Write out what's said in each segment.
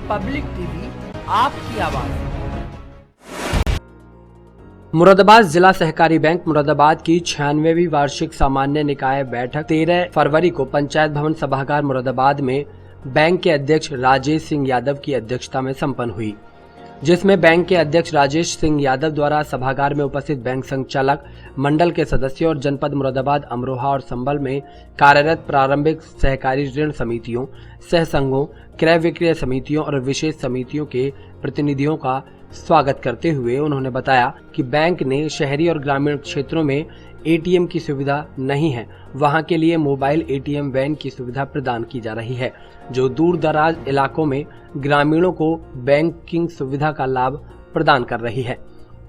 Public TV आपकी आवाज। मुरादाबाद जिला सहकारी बैंक मुरादाबाद की 96वीं वार्षिक सामान्य निकाय बैठक 13 फरवरी को पंचायत भवन सभागार मुरादाबाद में बैंक के अध्यक्ष राजेश सिंह यादव की अध्यक्षता में संपन्न हुई, जिसमें बैंक के अध्यक्ष राजेश सिंह यादव द्वारा सभागार में उपस्थित बैंक संचालक मंडल के सदस्यों और जनपद मुरादाबाद, अमरोहा और संभल में कार्यरत प्रारंभिक सहकारी ऋण समितियों, सह संघों, क्रय विक्रय समितियों और विशेष समितियों के प्रतिनिधियों का स्वागत करते हुए उन्होंने बताया कि बैंक ने शहरी और ग्रामीण क्षेत्रों में एटीएम की सुविधा नहीं है, वहां के लिए मोबाइल एटीएम वैन की सुविधा प्रदान की जा रही है, जो दूर दराज इलाकों में ग्रामीणों को बैंकिंग सुविधा का लाभ प्रदान कर रही है।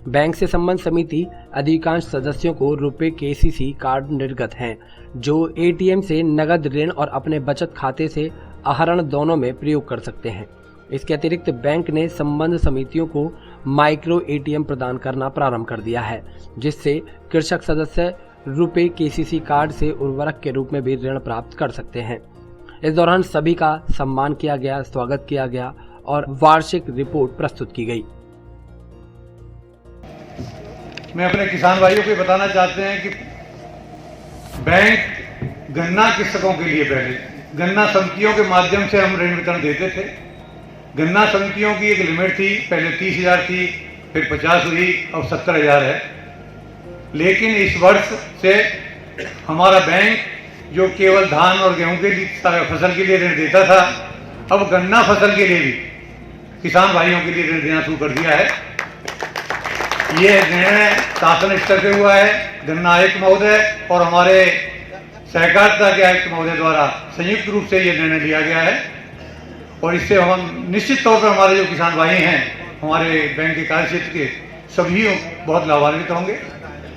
बैंक से संबंध समिति अधिकांश सदस्यों को रुपए केसीसी कार्ड निर्गत हैं, जो एटीएम से नगद ऋण और अपने बचत खाते से आहरण दोनों में प्रयोग कर सकते हैं। इसके अतिरिक्त बैंक ने संबंध समितियों को माइक्रो एटीएम प्रदान करना प्रारंभ कर दिया है, जिससे कृषक सदस्य रुपए केसीसी कार्ड से उर्वरक के रूप में भी ऋण प्राप्त कर सकते हैं। इस दौरान सभी का सम्मान किया गया, स्वागत किया गया और वार्षिक रिपोर्ट प्रस्तुत की गई। मैं अपने किसान भाइयों को बताना चाहते हैं कि बैंक गन्ना कृषकों के लिए पहले गन्ना समितियों के माध्यम से हम ऋण वितरण देते थे। गन्ना समितियों की एक लिमिट थी, पहले 30,000 थी, फिर 50 हुई, अब 70,000 है। लेकिन इस वर्ष से हमारा बैंक जो केवल धान और गेहूं के लिए फसल के लिए ऋण देता था, अब गन्ना फसल के लिए भी किसान भाइयों के लिए ऋण देना शुरू कर दिया है। ये निर्णय शासन स्तर से हुआ है। गन्ना आयुक्त महोदय और हमारे सहकारिता के आयुक्त महोदय द्वारा संयुक्त रूप से ये निर्णय लिया गया है और इससे हम निश्चित तौर पर हमारे जो किसान भाई हैं, हमारे बैंक के कार्य क्षेत्र के सभी बहुत लाभान्वित होंगे।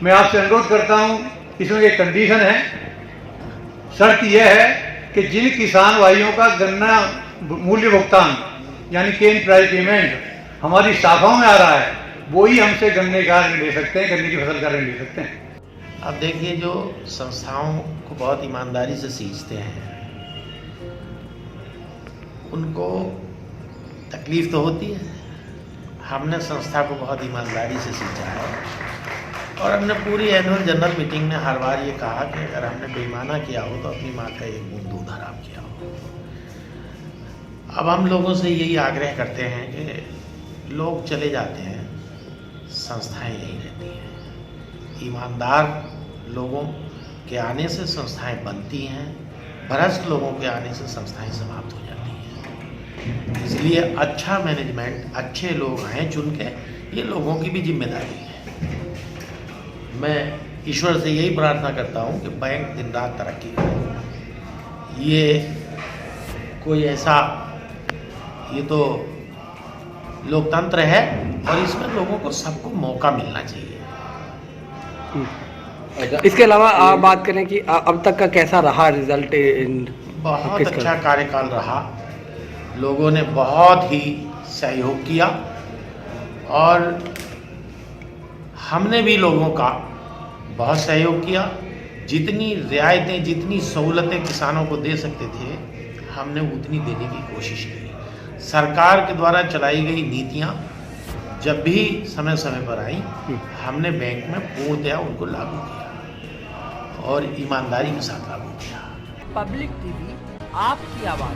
मैं आपसे अनुरोध करता हूं, इसमें एक कंडीशन है, शर्त यह है कि जिन किसान भाइयों का गन्ना मूल्य भुगतान यानी केन प्राइस पेमेंट हमारी शाखाओं में आ रहा है, वो ही हमसे गन्ने का ऋण ले सकते हैं, गन्ने की फसल का ऋण ले सकते हैं। अब देखिए, जो संस्थाओं को बहुत ईमानदारी से सींचते हैं उनको तकलीफ तो होती है। हमने संस्था को बहुत ईमानदारी से सींचा है और हमने पूरी एनुअल जनरल मीटिंग में हर बार ये कहा कि अगर हमने बेईमाना किया हो तो अपनी माँ का एक बूंद दूध हराम किया हो। अब हम लोगों से यही आग्रह करते हैं कि लोग चले जाते हैं, संस्थाएं यही रहती हैं। ईमानदार लोगों के आने से संस्थाएं बनती हैं, भ्रष्ट लोगों के आने से संस्थाएं समाप्त हो जाती हैं। इसलिए अच्छा मैनेजमेंट, अच्छे लोग आए चुन के, ये लोगों की भी जिम्मेदारी है। मैं ईश्वर से यही प्रार्थना करता हूँ कि बैंक दिन रात तरक्की करे। ये कोई ऐसा, ये तो लोकतंत्र है और इसमें लोगों को सबको मौका मिलना चाहिए। इसके अलावा आप बात करें कि अब तक का कैसा रहा रिजल्ट? बहुत अच्छा कार्यकाल रहा, लोगों ने बहुत ही सहयोग किया और हमने भी लोगों का बहुत सहयोग किया। जितनी रियायतें, जितनी सहूलतें किसानों को दे सकते थे, हमने उतनी देने की कोशिश की। सरकार के द्वारा चलाई गई नीतियां जब भी समय समय पर आई, हमने बैंक में पूर्णतया उनको लागू किया और ईमानदारी के साथ लागू किया। पब्लिक टीवी आपकी आवाज।